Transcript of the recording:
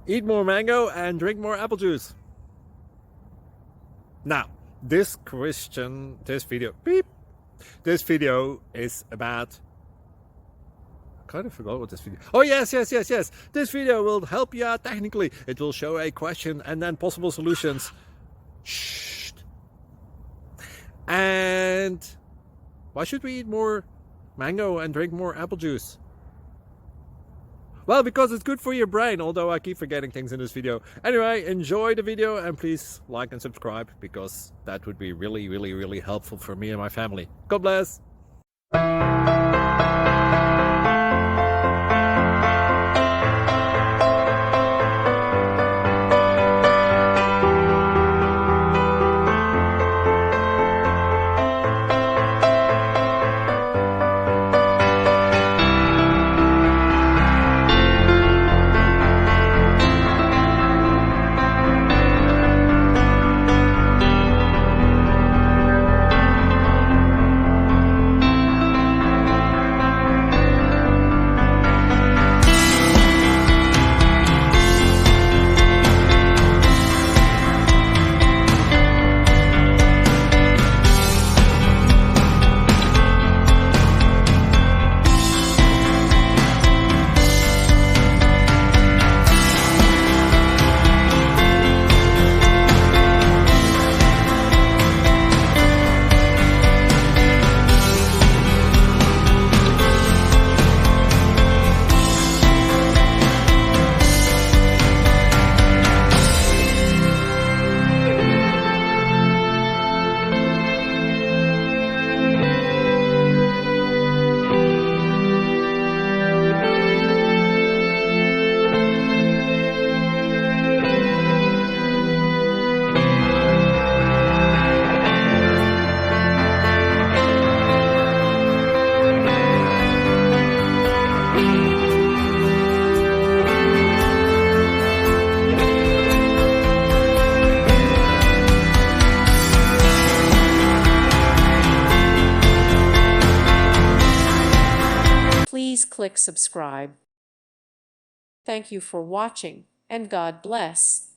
Eat more mango and drink more apple juice. Now, this video is about... I kind of forgot what this video... Oh, yes. This video will help you out technically. It will show a question and then possible solutions. Shh. And why should we eat more mango and drink more apple juice? Well, because it's good for your brain, although I keep forgetting things in this video. Anyway, enjoy the video and please like and subscribe, because that would be really helpful for me and my family. God bless! Please click subscribe. Thank you for watching, and God bless.